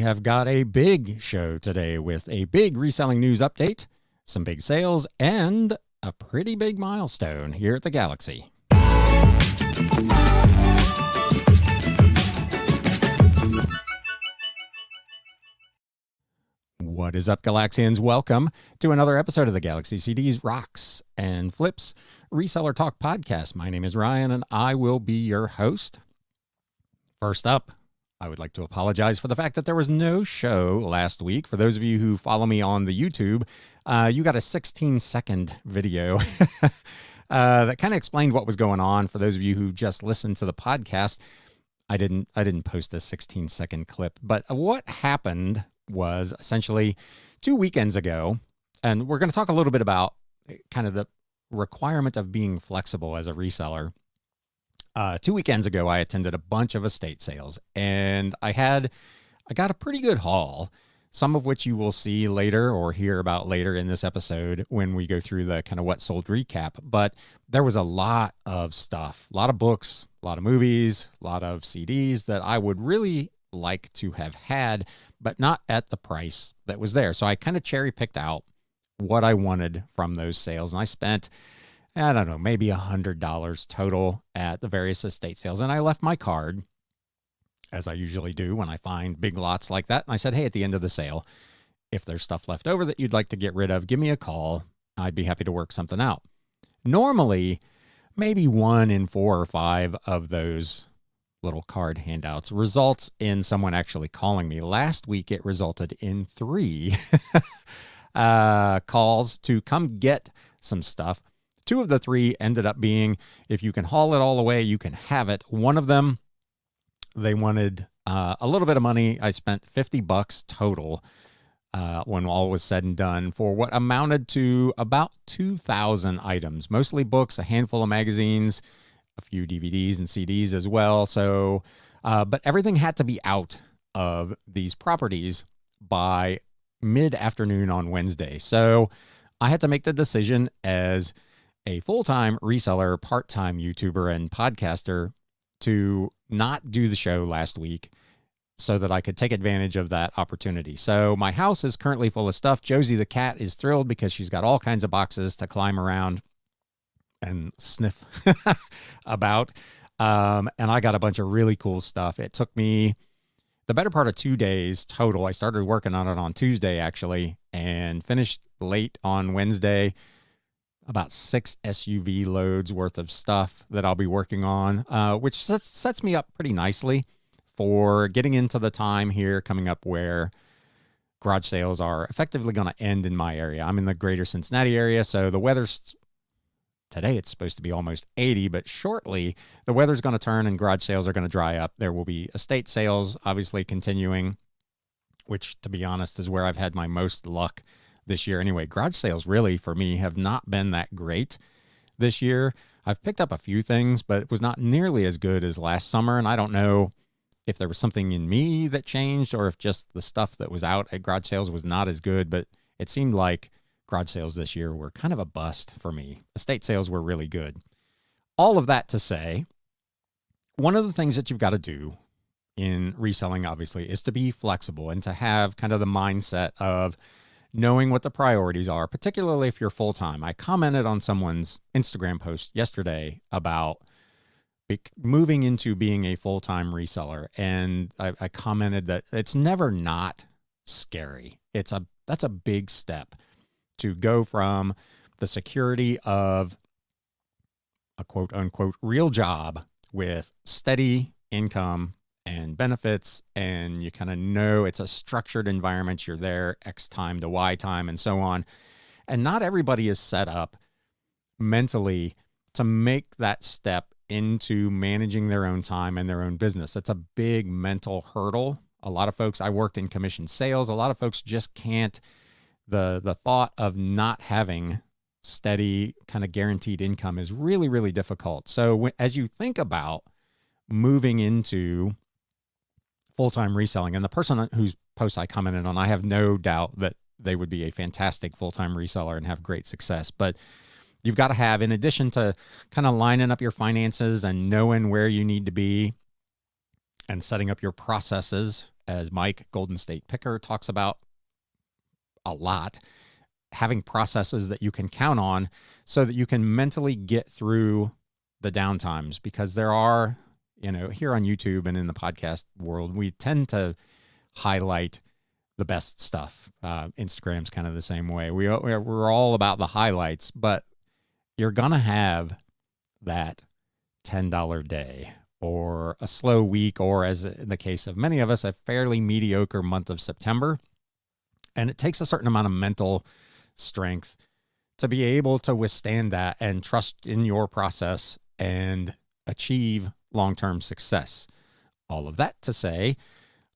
have got a big show today with a big reselling news update, some big sales, and a pretty big milestone here at the Galaxy. What is up, Galaxians? Welcome to another episode of the Galaxy CDs, Rocks, and Flips Reseller Talk podcast. My name is Ryan, and I will be your host. First up, I would like to apologize for the fact that there was no show last week. For those of you who follow me on the YouTube, you got a 16-second video that kind of explained what was going on. For those of you who just listened to the podcast, I didn't post a 16-second clip. But what happened was essentially 2 weekends ago, and we're going to talk a little bit about kind of the requirement of being flexible as a reseller. 2 weekends ago, I attended a bunch of estate sales, and I got a pretty good haul, some of which you will see later or hear about later in this episode when we go through the kind of what sold recap. But there was a lot of stuff, a lot of books, a lot of movies, a lot of CDs that I would really like to have had, but not at the price that was there. So I kind of cherry picked out what I wanted from those sales, and I spent, I don't know, maybe $100 total at the various estate sales. And I left my card, as I usually do when I find big lots like that. And I said, hey, at the end of the sale, if there's stuff left over that you'd like to get rid of, give me a call. I'd be happy to work something out. Normally, maybe 1 in 4 or 5 of those little card handouts results in someone actually calling me. Last week, it resulted in 3 calls to come get some stuff. 2 of the 3 ended up being, if you can haul it all away, you can have it. One of them, they wanted a little bit of money. I spent $50 total when all was said and done for what amounted to about 2,000 items, mostly books, a handful of magazines, a few DVDs and CDs as well. So, but everything had to be out of these properties by mid-afternoon on Wednesday. So I had to make the decision as a full-time reseller, part-time YouTuber, and podcaster to not do the show last week so that I could take advantage of that opportunity. So my house is currently full of stuff. Josie the cat is thrilled because she's got all kinds of boxes to climb around and sniff about. And I got a bunch of really cool stuff. It took me the better part of 2 days total. I started working on it on Tuesday, actually, and finished late on Wednesday. About 6 SUV loads worth of stuff that I'll be working on, which sets me up pretty nicely for getting into the time here coming up where garage sales are effectively going to end in my area. I'm in the greater Cincinnati area, so the weather's, today it's supposed to be almost 80, but shortly the weather's going to turn and garage sales are going to dry up. There will be estate sales obviously continuing, which, to be honest, is where I've had my most luck this year. Anyway, garage sales really for me have not been that great this year. I've picked up a few things, but it was not nearly as good as last summer. And I don't know if there was something in me that changed or if just the stuff that was out at garage sales was not as good, but it seemed like garage sales this year were kind of a bust for me. Estate sales were really good. All of that to say, one of the things that you've got to do in reselling, obviously, is to be flexible and to have kind of the mindset of knowing what the priorities are, particularly if you're full-time. I commented on someone's Instagram post yesterday about moving into being a full-time reseller, and I commented that it's never not scary. That's a big step to go from the security of a quote-unquote real job with steady income and benefits, and you kind of know it's a structured environment. You're there X time to Y time and so on. And not everybody is set up mentally to make that step into managing their own time and their own business. That's a big mental hurdle. A lot of folks, I worked in commission sales. A lot of folks just can't, the thought of not having steady kind of guaranteed income is really, really difficult. So as you think about moving into full-time reselling, and the person whose post I commented on, I have no doubt that they would be a fantastic full-time reseller and have great success. But you've got to have, in addition to kind of lining up your finances and knowing where you need to be and setting up your processes as Mike, Golden State Picker, talks about a lot, having processes that you can count on so that you can mentally get through the downtimes, because there are, here on YouTube and in the podcast world, we tend to highlight the best stuff. Instagram's kind of the same way. We're all about the highlights, but you're going to have that $10 day or a slow week, or as in the case of many of us, a fairly mediocre month of September. And it takes a certain amount of mental strength to be able to withstand that and trust in your process and achieve long-term success. All of that to say,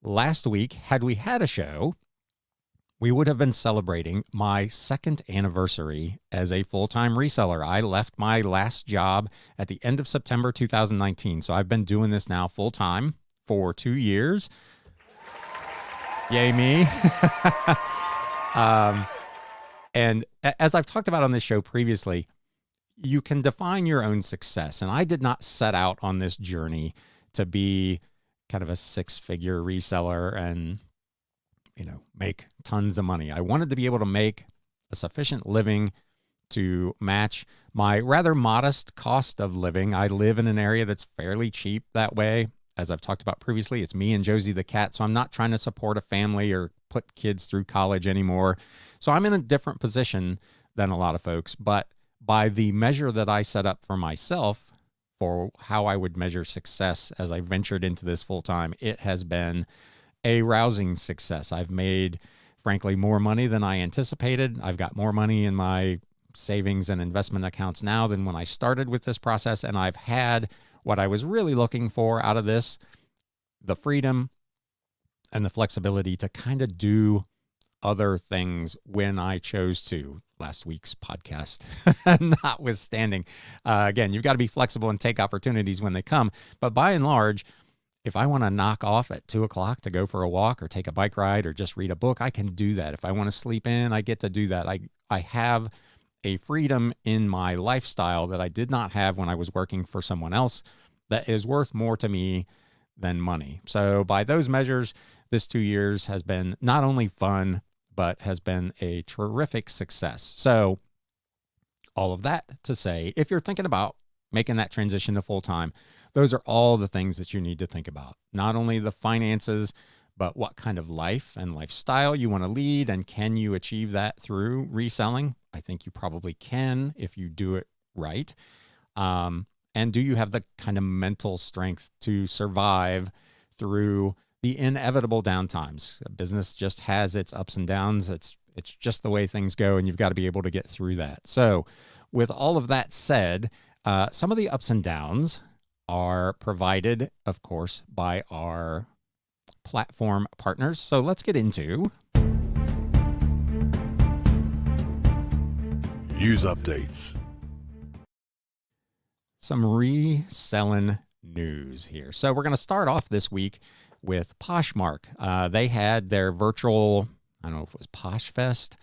last week, had we had a show, we would have been celebrating my 2nd anniversary as a full-time reseller. I left my last job at the end of September 2019. So I've been doing this now full-time for 2 years. Yay me. And as I've talked about on this show previously, you can define your own success. And I did not set out on this journey to be kind of a 6-figure reseller and, make tons of money. I wanted to be able to make a sufficient living to match my rather modest cost of living. I live in an area that's fairly cheap that way. As I've talked about previously, it's me and Josie the cat. So I'm not trying to support a family or put kids through college anymore. So I'm in a different position than a lot of folks. But by the measure that I set up for myself for how I would measure success as I ventured into this full time, it has been a rousing success. I've made, frankly, more money than I anticipated. I've got more money in my savings and investment accounts now than when I started with this process. And I've had what I was really looking for out of this, the freedom and the flexibility to kind of do other things when I chose to. Last week's podcast notwithstanding. Again, you've got to be flexible and take opportunities when they come. But by and large, if I want to knock off at 2:00 to go for a walk or take a bike ride or just read a book, I can do that. If I want to sleep in, I get to do that. I have a freedom in my lifestyle that I did not have when I was working for someone else that is worth more to me than money. So by those measures, this 2 years has been not only fun, but has been a terrific success. So all of that to say, if you're thinking about making that transition to full-time, those are all the things that you need to think about. Not only the finances, but what kind of life and lifestyle you want to lead, and can you achieve that through reselling? I think you probably can if you do it right. And do you have the kind of mental strength to survive through the inevitable downtimes? Business just has its ups and downs. It's just the way things go, and you've got to be able to get through that. So with all of that said, some of the ups and downs are provided, of course, by our platform partners. So let's get into news updates. Some reselling news here. So we're going to start off this week with Poshmark. They had their virtual, I don't know if it was PoshFest,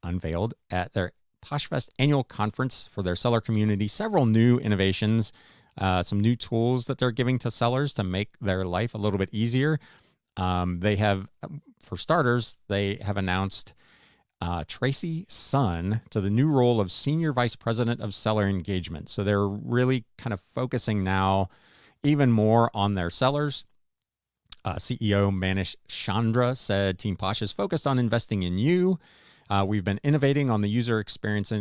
unveiled at their PoshFest annual conference for their seller community. Several new innovations, some new tools that they're giving to sellers to make their life a little bit easier. They have, for starters, they have announced Tracy Sun to the new role of Senior Vice President of Seller Engagement. So they're really kind of focusing now even more on their sellers. CEO Manish Chandra said, Team Posh is focused on investing in you. We've been innovating on the user experience,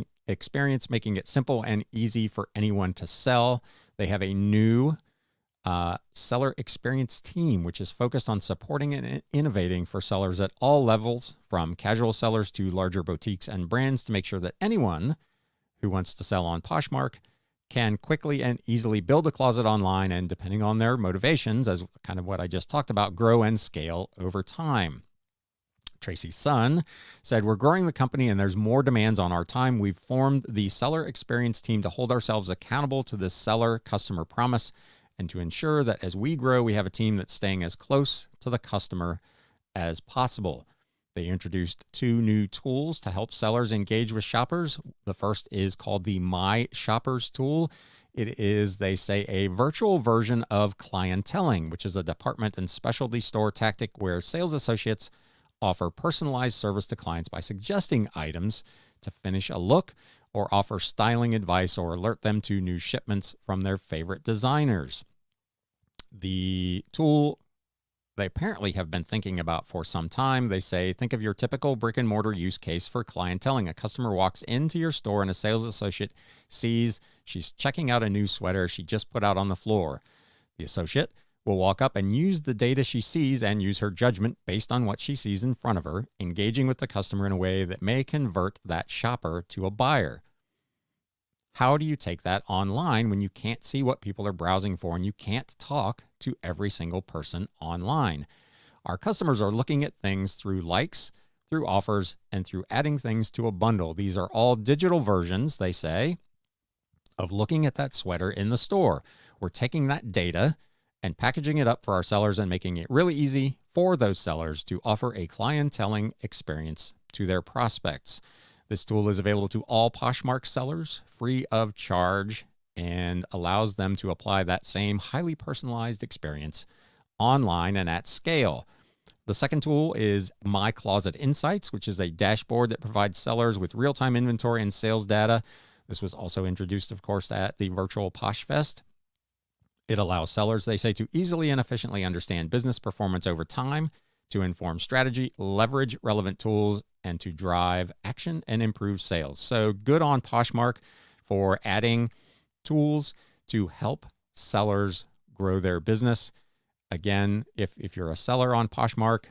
making it simple and easy for anyone to sell. They have a new seller experience team, which is focused on supporting and innovating for sellers at all levels, from casual sellers to larger boutiques and brands, to make sure that anyone who wants to sell on Poshmark can quickly and easily build a closet online and, depending on their motivations, as kind of what I just talked about, grow and scale over time. Tracy Sun said, we're growing the company and there's more demands on our time. We've formed the seller experience team to hold ourselves accountable to this seller customer promise and to ensure that as we grow, we have a team that's staying as close to the customer as possible. They introduced 2 new tools to help sellers engage with shoppers. The first is called the My Shoppers tool. It is, they say, a virtual version of clienteling, which is a department and specialty store tactic where sales associates offer personalized service to clients by suggesting items to finish a look or offer styling advice or alert them to new shipments from their favorite designers. The tool they apparently have been thinking about for some time. They say, think of your typical brick and mortar use case for clienteling. A customer walks into your store and a sales associate sees she's checking out a new sweater she just put out on the floor. The associate will walk up and use the data she sees and use her judgment based on what she sees in front of her, engaging with the customer in a way that may convert that shopper to a buyer. How do you take that online when you can't see what people are browsing for and you can't talk to every single person online? Our customers are looking at things through likes, through offers, and through adding things to a bundle. These are all digital versions, they say, of looking at that sweater in the store. We're taking that data and packaging it up for our sellers and making it really easy for those sellers to offer a clienteling experience to their prospects. This tool is available to all Poshmark sellers free of charge and allows them to apply that same highly personalized experience online and at scale. The second tool is My Closet Insights, which is a dashboard that provides sellers with real-time inventory and sales data. This was also introduced, of course, at the virtual PoshFest. It allows sellers, they say, to easily and efficiently understand business performance over time, to inform strategy, leverage relevant tools, and to drive action and improve sales. So good on Poshmark for adding tools to help sellers grow their business. Again, if you're a seller on Poshmark,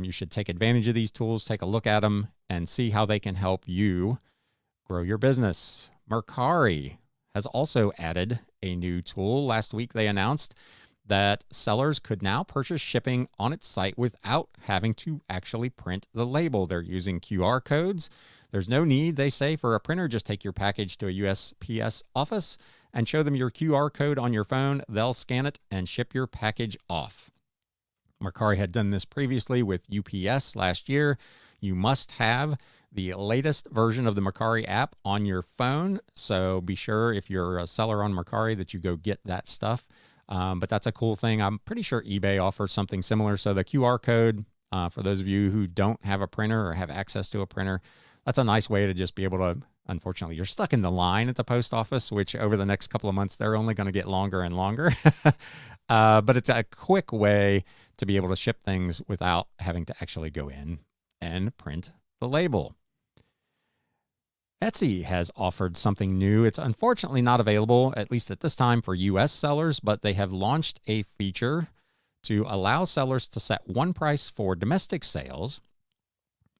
you should take advantage of these tools, take a look at them, and see how they can help you grow your business. Mercari has also added a new tool. Last week, they announced that sellers could now purchase shipping on its site without having to actually print the label. They're using QR codes. There's no need, they say, for a printer. Just take your package to a USPS office and show them your QR code on your phone. They'll scan it and ship your package off. Mercari had done this previously with UPS last year. You must have the latest version of the Mercari app on your phone. So be sure if you're a seller on Mercari that you go get that stuff. But that's a cool thing. I'm pretty sure eBay offers something similar. So the QR code, for those of you who don't have a printer or have access to a printer, that's a nice way to just be able to, unfortunately, you're stuck in the line at the post office, which over the next couple of months, they're only going to get longer and longer. But it's a quick way to be able to ship things without having to actually go in and print the label. Etsy has offered something new. It's unfortunately not available, at least at this time, for U.S. sellers, but they have launched a feature to allow sellers to set one price for domestic sales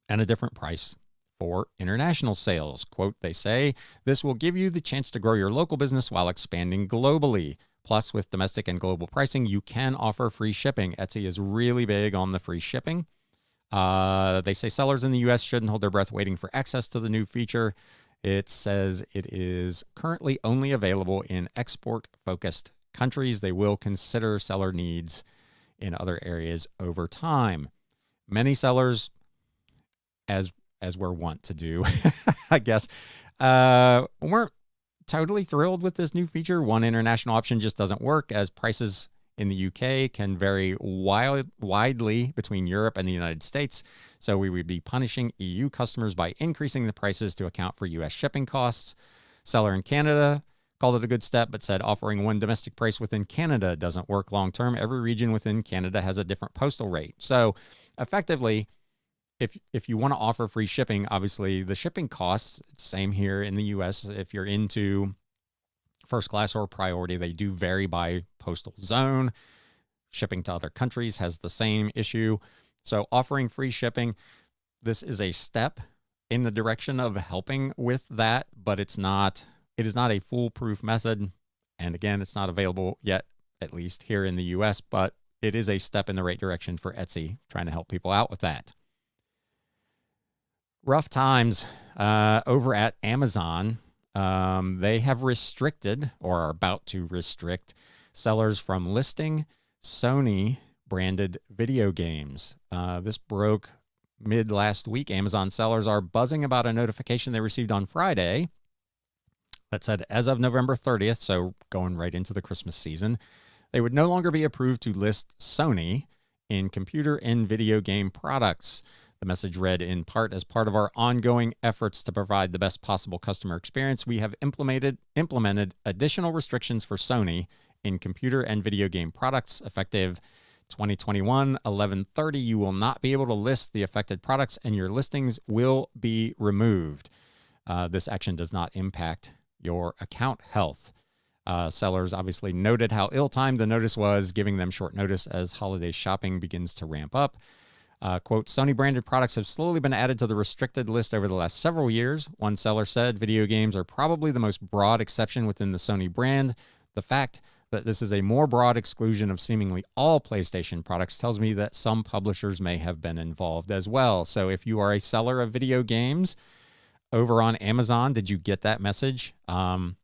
and a different price for international sales. Quote, they say, this will give you the chance to grow your local business while expanding globally. Plus, with domestic and global pricing, you can offer free shipping. Etsy is really big on the free shipping. They say sellers in the U.S. shouldn't hold their breath waiting for access to the new feature. It says it is currently only available in export-focused countries. They will consider seller needs in other areas over time. Many sellers, as we're wont to do, I guess, weren't totally thrilled with this new feature. One international option just doesn't work, as prices in the UK can vary widely between Europe and the United States. So we would be punishing EU customers by increasing the prices to account for US shipping costs. Seller in Canada called it a good step, but said offering one domestic price within Canada doesn't work long term. Every region within Canada has a different postal rate. So effectively, if you want to offer free shipping, obviously the shipping costs, same here in the US, if you're into first class or priority, they do vary by postal zone. Shipping to other countries has the same issue. So offering free shipping, this is a step in the direction of helping with that, but it is not a foolproof method. And again, it's not available yet, at least here in the US, but it is a step in the right direction for Etsy, trying to help people out with that. Rough times over at Amazon. They have restricted, or are about to restrict, sellers from listing Sony branded video games. This broke mid last week, Amazon sellers are buzzing about a notification they received on Friday that said, as of November 30th, so going right into the Christmas season, they would no longer be approved to list Sony in computer and video game products. The message read, in part, as part of our ongoing efforts to provide the best possible customer experience, we have implemented additional restrictions for Sony in computer and video game products effective 2021-11/30. You will not be able to list the affected products and your listings will be removed. This action does not impact your account health. Sellers obviously noted how ill-timed the notice was, giving them short notice as holiday shopping begins to ramp up. Quote, Sony branded products have slowly been added to the restricted list over the last several years. One seller said video games are probably the most broad exception within the Sony brand. The fact that this is a more broad exclusion of seemingly all PlayStation products tells me that some publishers may have been involved as well. So if you are a seller of video games over on Amazon, did you get that message? And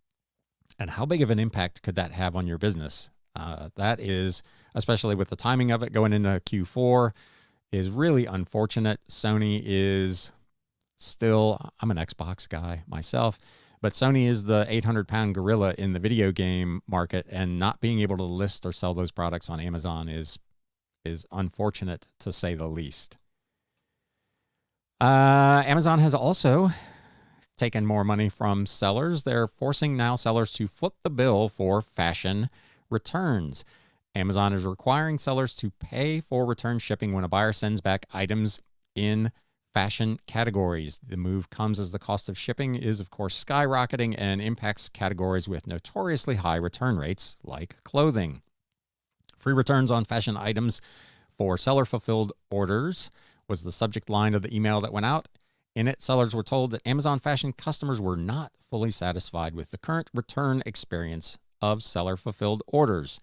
how big of an impact could that have on your business? That is, especially with the timing of it going into Q4, is really unfortunate. Sony is still, I'm an Xbox guy myself, but Sony is the 800-pound gorilla in the video game market, and not being able to list or sell those products on Amazon is unfortunate, to say the least. Amazon has also taken more money from sellers. They're forcing now sellers to foot the bill for fashion returns. Amazon is requiring sellers to pay for return shipping when a buyer sends back items in fashion categories. The move comes as the cost of shipping is, of course, skyrocketing and impacts categories with notoriously high return rates, like clothing. Free returns on fashion items for seller-fulfilled orders was the subject line of the email that went out. In it, sellers were told that Amazon fashion customers were not fully satisfied with the current return experience of seller-fulfilled orders.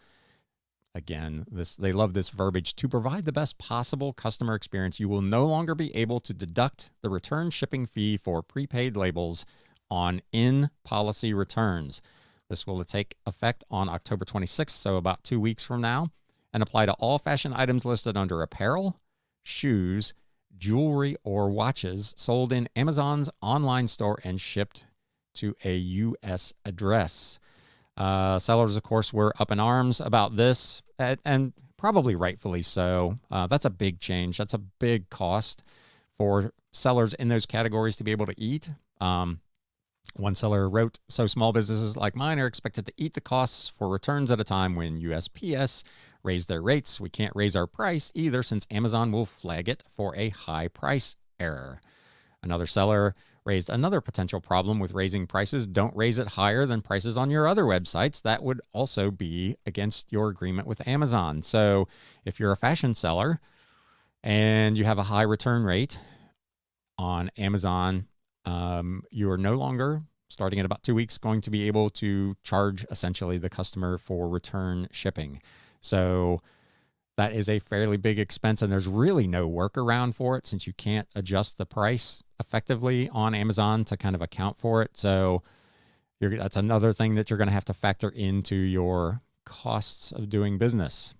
Again, they love this verbiage. To provide the best possible customer experience, you will no longer be able to deduct the return shipping fee for prepaid labels on in-policy returns. This will take effect on October 26th, so about 2 weeks from now, and apply to all fashion items listed under apparel, shoes, jewelry, or watches sold in Amazon's online store and shipped to a U.S. address. Sellers, of course, were up in arms about this, and probably rightfully so. That's a big change. That's a big cost for sellers in those categories to be able to eat. One seller wrote, so small businesses like mine are expected to eat the costs for returns at a time when USPS raised their rates. We can't raise our price either, since Amazon will flag it for a high price error. Another seller raised another potential problem with raising prices. Don't raise it higher than prices on your other websites. That would also be against your agreement with Amazon. So if you're a fashion seller and you have a high return rate on Amazon, you are no longer, starting in about 2 weeks, going to be able to charge essentially the customer for return shipping. So that is a fairly big expense, and there's really no workaround for it, since you can't adjust the price effectively on Amazon to kind of account for it. So that's another thing that you're going to have to factor into your costs of doing business.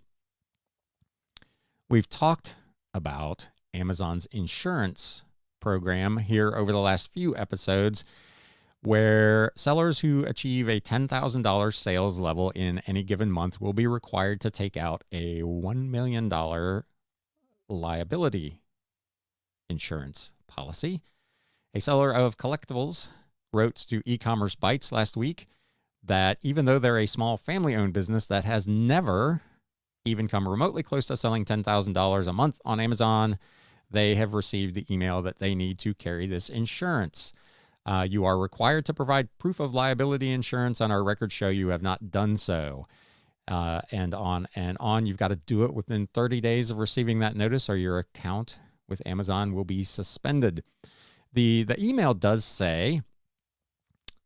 We've talked about Amazon's insurance program here over the last few episodes, where sellers who achieve a $10,000 sales level in any given month will be required to take out a $1 million liability insurance policy. A seller of collectibles wrote to e-commerce Bites last week that even though they're a small family-owned business that has never even come remotely close to selling $10,000 a month on Amazon, they have received the email that they need to carry this insurance. You are required to provide proof of liability insurance, and our records show you have not done so. And on. You've got to do it within 30 days of receiving that notice, or your account with Amazon will be suspended. The email does say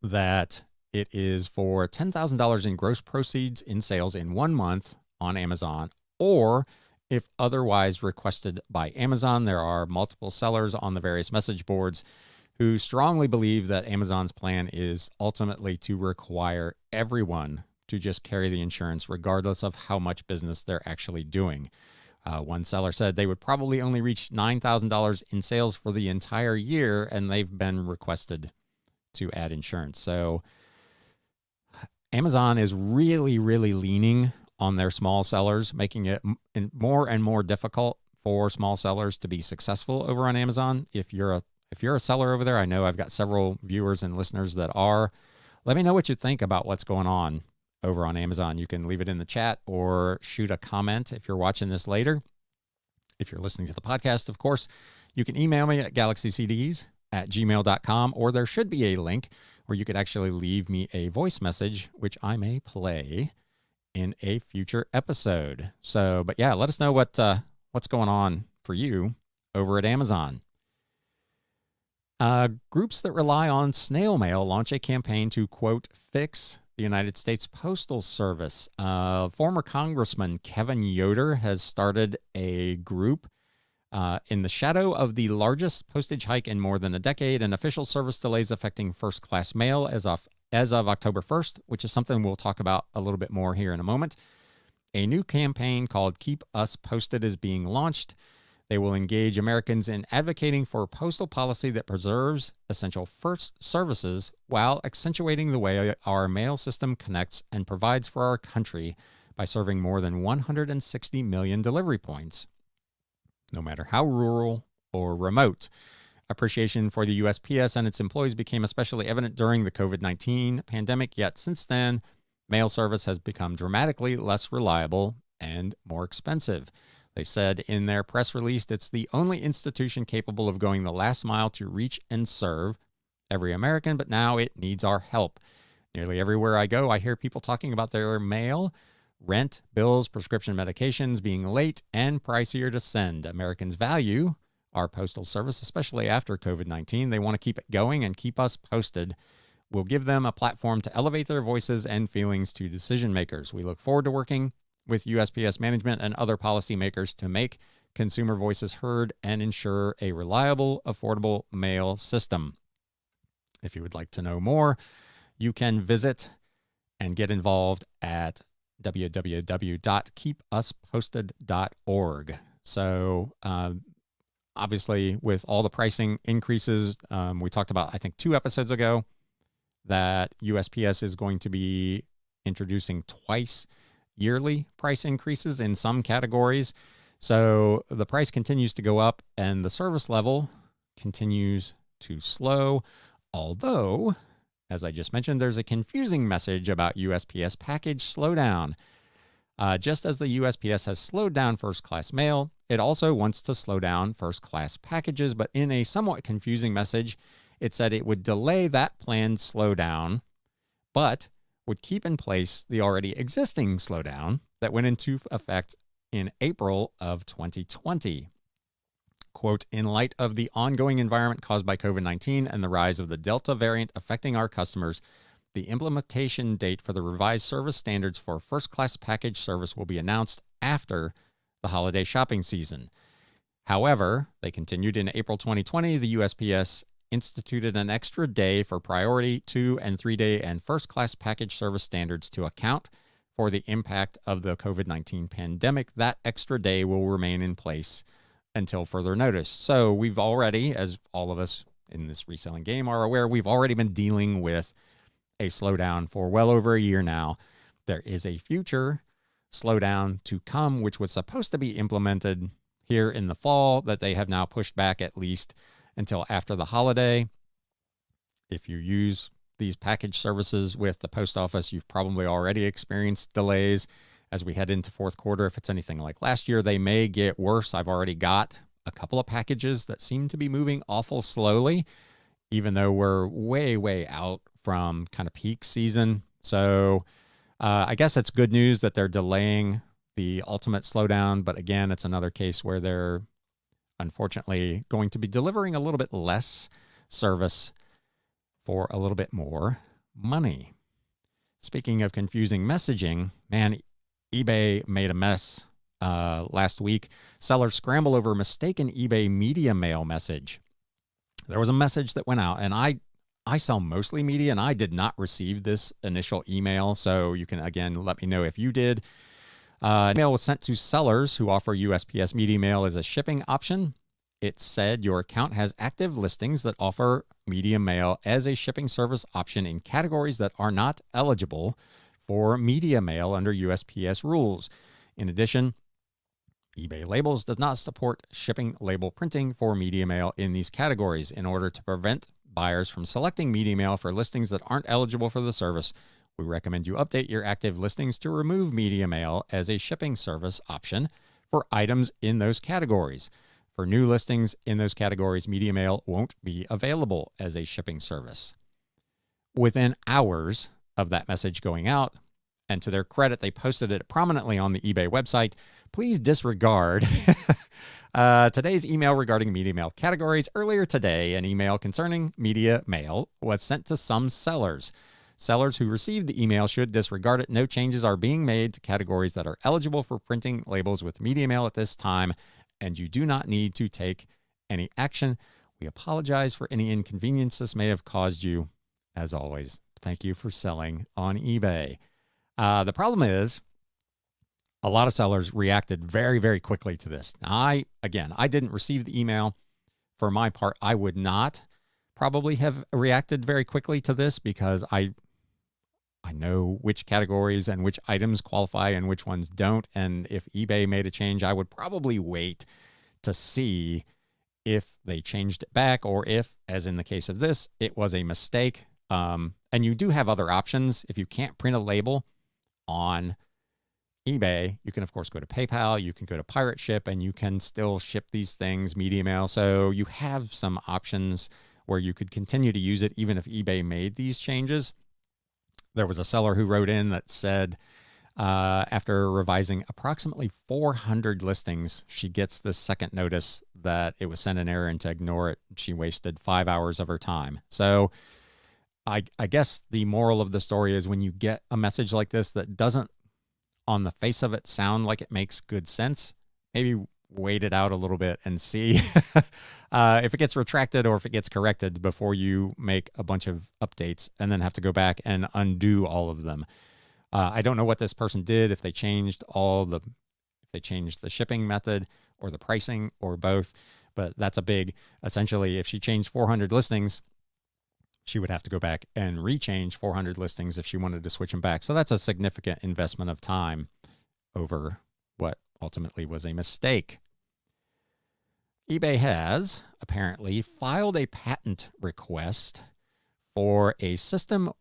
that it is for $10,000 in gross proceeds in sales in 1 month on Amazon, or if otherwise requested by Amazon. There are multiple sellers on the various message boards who strongly believe that Amazon's plan is ultimately to require everyone to just carry the insurance regardless of how much business they're actually doing. One seller said they would probably only reach $9,000 in sales for the entire year, and they've been requested to add insurance. So Amazon is really, really leaning on their small sellers, making it more and more difficult for small sellers to be successful over on Amazon. If you're a seller over there, I know I've got several viewers and listeners that are. Let me know what you think about what's going on over on Amazon. You can leave it in the chat or shoot a comment if you're watching this later. If you're listening to the podcast, of course, you can email me at galaxycds@gmail.com, or there should be a link where you could actually leave me a voice message, which I may play in a future episode. So, but yeah, let us know what's going on for you over at Amazon. Groups that rely on snail mail launch a campaign to, quote, fix the United States Postal Service. Former Congressman Kevin Yoder has started a group in the shadow of the largest postage hike in more than a decade and official service delays affecting first-class mail as of October 1st, which is something we'll talk about a little bit more here in a moment. A new campaign called Keep Us Posted is being launched. They will engage Americans in advocating for postal policy that preserves essential first services while accentuating the way our mail system connects and provides for our country by serving more than 160 million delivery points, no matter how rural or remote. Appreciation for the USPS and its employees became especially evident during the COVID-19 pandemic, yet since then, mail service has become dramatically less reliable and more expensive. They said in their press release, it's the only institution capable of going the last mile to reach and serve every American, but now it needs our help. Nearly everywhere I go, I hear people talking about their mail, rent, bills, prescription medications being late and pricier to send. Americans value our postal service, especially after COVID-19. They want to keep it going and keep us posted. We'll give them a platform to elevate their voices and feelings to decision makers. We look forward to working with USPS management and other policymakers to make consumer voices heard and ensure a reliable, affordable mail system. If you would like to know more, you can visit and get involved at www.keepusposted.org. So obviously, with all the pricing increases, we talked about, I think, 2 episodes ago, that USPS is going to be introducing twice yearly price increases in some categories. So the price continues to go up and the service level continues to slow. Although, as I just mentioned, there's a confusing message about USPS package slowdown. Just as the USPS has slowed down first-class mail, it also wants to slow down first-class packages, but in a somewhat confusing message, it said it would delay that planned slowdown, but would keep in place the already existing slowdown that went into effect in April of 2020. Quote, in light of the ongoing environment caused by COVID-19 and the rise of the Delta variant affecting our customers, the implementation date for the revised service standards for first-class package service will be announced after the holiday shopping season. However, they continued in April 2020, the USPS instituted an extra day for priority 2- and 3-day and first-class package service standards to account for the impact of the COVID-19 pandemic. That extra day will remain in place until further notice. So we've already, as all of us in this reselling game are aware, we've already been dealing with a slowdown for well over a year now. There is a future slowdown to come, which was supposed to be implemented here in the fall, that they have now pushed back at least until after the holiday. If you use these package services with the post office, you've probably already experienced delays as we head into fourth quarter. If it's anything like last year, they may get worse. I've already got a couple of packages that seem to be moving awful slowly, even though we're way, way out from kind of peak season. So I guess it's good news that they're delaying the ultimate slowdown. But again, it's another case where they're unfortunately going to be delivering a little bit less service for a little bit more money. Speaking of confusing messaging, man, eBay made a mess last week. Sellers scramble over mistaken eBay media mail message. There was a message that went out, and I sell mostly media, and I did not receive this initial email. So you can, again, let me know if you did. Email was sent to sellers who offer USPS media mail as a shipping option. It said your account has active listings that offer media mail as a shipping service option in categories that are not eligible for media mail under USPS rules. In addition, eBay Labels does not support shipping label printing for media mail in these categories. In order to prevent buyers from selecting media mail for listings that aren't eligible for the service, we recommend you update your active listings to remove media mail as a shipping service option for items in those categories. For new listings in those categories, media mail won't be available as a shipping service. Within hours of that message going out, and to their credit, they posted it prominently on the eBay website. Please disregard today's email regarding media mail categories. Earlier today, an email concerning media mail was sent to some sellers. Sellers who received the email should disregard it. No changes are being made to categories that are eligible for printing labels with media mail at this time, and you do not need to take any action. We apologize for any inconvenience this may have caused you. As always, thank you for selling on eBay. The problem is a lot of sellers reacted very, very quickly to this. Now, I didn't receive the email. For my part, I would not probably have reacted very quickly to this because I know which categories and which items qualify and which ones don't. And if eBay made a change, I would probably wait to see if they changed it back or if, as in the case of this, it was a mistake. And you do have other options. If you can't print a label on eBay, you can, of course, go to PayPal, you can go to Pirate Ship, and you can still ship these things media mail. So you have some options where you could continue to use it even if eBay made these changes. There was a seller who wrote in that said, after revising approximately 400 listings, she gets this second notice that it was sent in error, and to ignore it, she wasted 5 hours of her time. So I guess the moral of the story is when you get a message like this that doesn't, on the face of it, sound like it makes good sense, maybe wait it out a little bit and see if it gets retracted or if it gets corrected before you make a bunch of updates and then have to go back and undo all of them. I don't know what this person did, if they changed if they changed the shipping method or the pricing or both, but that's essentially, if she changed 400 listings, she would have to go back and rechange 400 listings if she wanted to switch them back. So that's a significant investment of time over what ultimately was a mistake. eBay has apparently filed a patent request for a system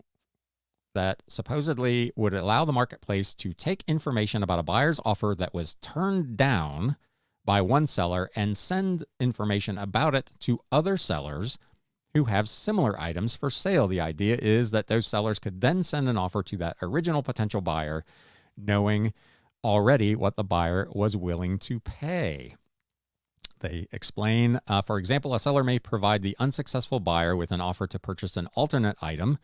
that supposedly would allow the marketplace to take information about a buyer's offer that was turned down by one seller and send information about it to other sellers who have similar items for sale. The idea is that those sellers could then send an offer to that original potential buyer, knowing already what the buyer was willing to pay. They explain, for example, a seller may provide the unsuccessful buyer with an offer to purchase an alternate item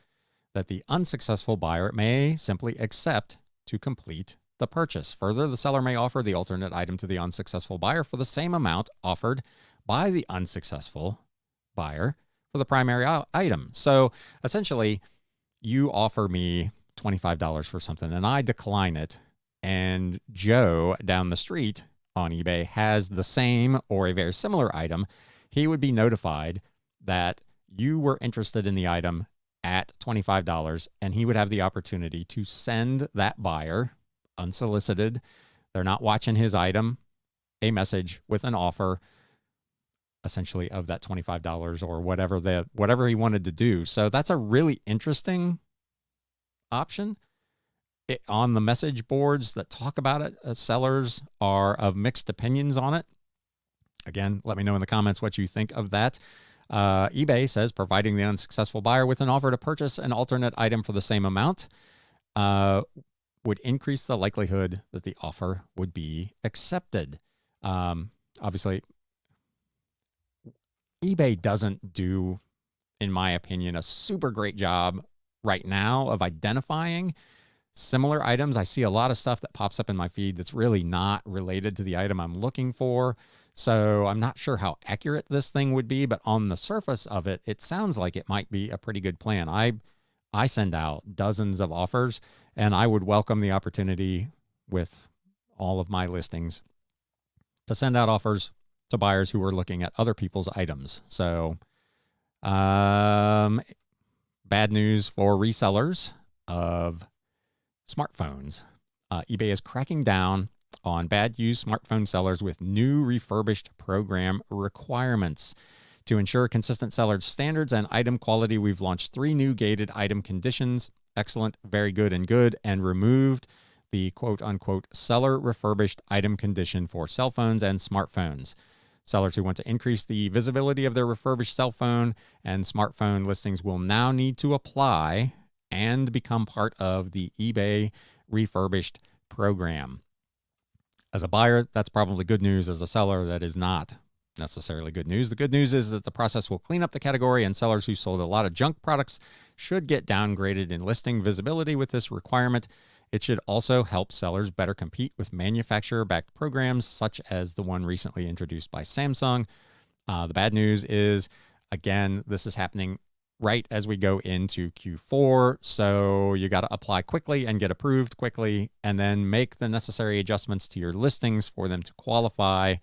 that the unsuccessful buyer may simply accept to complete the purchase. Further, the seller may offer the alternate item to the unsuccessful buyer for the same amount offered by the unsuccessful buyer for the primary item. So essentially, you offer me $25 for something and I decline it, and Joe down the street on eBay has the same or a very similar item. He would be notified that you were interested in the item at $25, and he would have the opportunity to send that buyer, unsolicited, they're not watching his item, a message with an offer essentially of that $25 or whatever he wanted to do. So that's a really interesting option. On the message boards that talk about it, sellers are of mixed opinions on it. Again, let me know in the comments what you think of that. eBay says providing the unsuccessful buyer with an offer to purchase an alternate item for the same amount would increase the likelihood that the offer would be accepted. Obviously, eBay doesn't do, in my opinion, a super great job right now of identifying similar items. I see a lot of stuff that pops up in my feed that's really not related to the item I'm looking for. So I'm not sure how accurate this thing would be, but on the surface of it, it sounds like it might be a pretty good plan. I send out dozens of offers, and I would welcome the opportunity with all of my listings to send out offers to buyers who were looking at other people's items. So, bad news for resellers of smartphones. eBay is cracking down on bad used smartphone sellers with new refurbished program requirements. To ensure consistent seller standards and item quality, we've launched 3 new gated item conditions: excellent, very good, and good, and removed the quote-unquote seller refurbished item condition for cell phones and smartphones. Sellers who want to increase the visibility of their refurbished cell phone and smartphone listings will now need to apply and become part of the eBay refurbished program. As a buyer, that's probably good news. As a seller, that is not necessarily good news. The good news is that the process will clean up the category, and sellers who sold a lot of junk products should get downgraded in listing visibility with this requirement. It should also help sellers better compete with manufacturer-backed programs such as the one recently introduced by Samsung. The bad news is, again, this is happening right as we go into Q4, so you got to apply quickly and get approved quickly, and then make the necessary adjustments to your listings for them to qualify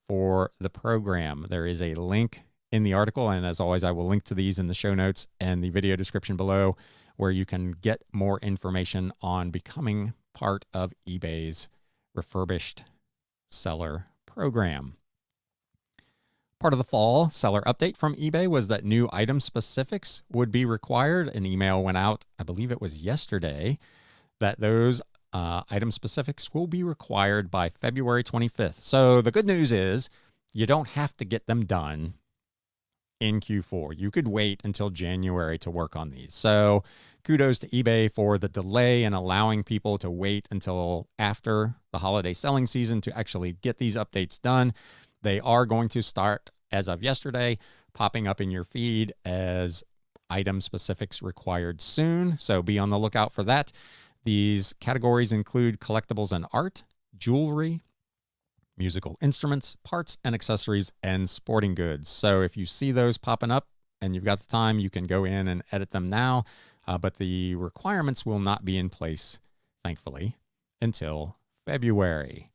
for the program. There is a link in the article, and as always, I will link to these in the show notes and the video description below, where you can get more information on becoming part of eBay's refurbished seller program. Part of the fall seller update from eBay was that new item specifics would be required. An email went out, I believe it was yesterday, that those item specifics will be required by February 25th. So the good news is you don't have to get them done in Q4. You could wait until January to work on these. So kudos to eBay for the delay and allowing people to wait until after the holiday selling season to actually get these updates done. They are going to start, as of yesterday, popping up in your feed as item specifics required soon. So be on the lookout for that. These categories include collectibles and art, jewelry, musical instruments, parts and accessories, and sporting goods. So if you see those popping up and you've got the time, you can go in and edit them now. But the requirements will not be in place, thankfully, until February.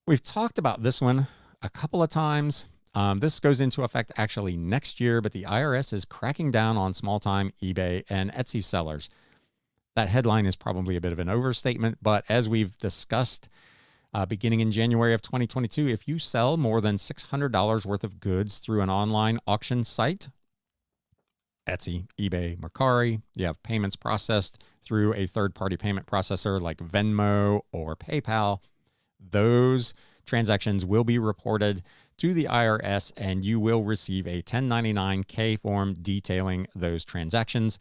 We've talked about this one a couple of times. This goes into effect actually next year, but the IRS is cracking down on small-time eBay and Etsy sellers. That headline is probably a bit of an overstatement, but as we've discussed, beginning in January of 2022, if you sell more than $600 worth of goods through an online auction site, Etsy, eBay, Mercari, you have payments processed through a third-party payment processor like Venmo or PayPal, those transactions will be reported to the IRS, and you will receive a 1099-K form detailing those transactions.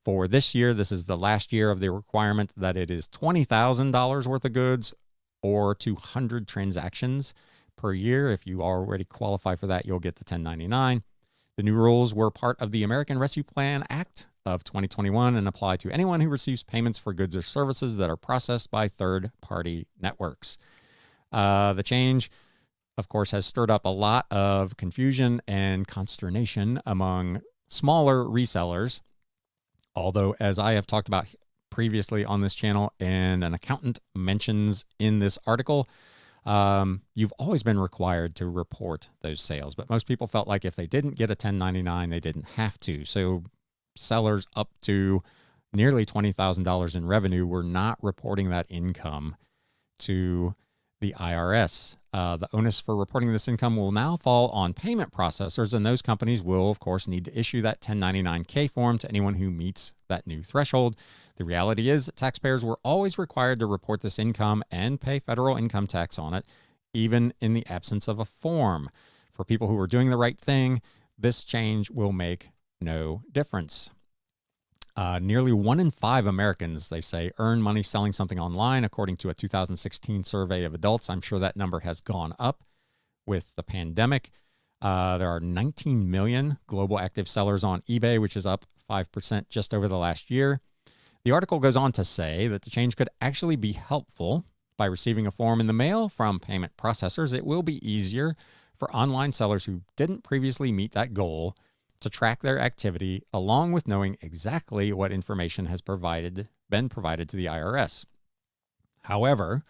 For this year, this is the last year of the requirement that it is $20,000 worth of goods or 200 transactions per year. If you already qualify for that, you'll get the 1099. The new rules were part of the American Rescue Plan Act of 2021 and apply to anyone who receives payments for goods or services that are processed by third-party networks. The change, of course, has stirred up a lot of confusion and consternation among smaller resellers. Although, as I have talked about previously on this channel and an accountant mentions in this article, you've always been required to report those sales. But most people felt like if they didn't get a 1099, they didn't have to. So sellers up to nearly $20,000 in revenue were not reporting that income to the IRS. The onus for reporting this income will now fall on payment processors, and those companies will, of course, need to issue that 1099-K form to anyone who meets that new threshold. The reality is that taxpayers were always required to report this income and pay federal income tax on it, even in the absence of a form. For people who are doing the right thing, this change will make no difference. Nearly 1 in 5 Americans, they say, earn money selling something online, according to a 2016 survey of adults. I'm sure that number has gone up with the pandemic. There are 19 million global active sellers on eBay, which is up 5% just over the last year. The article goes on to say that the change could actually be helpful. By receiving a form in the mail from payment processors, it will be easier for online sellers who didn't previously meet that goal to track their activity, along with knowing exactly what information has been provided to the IRS. However,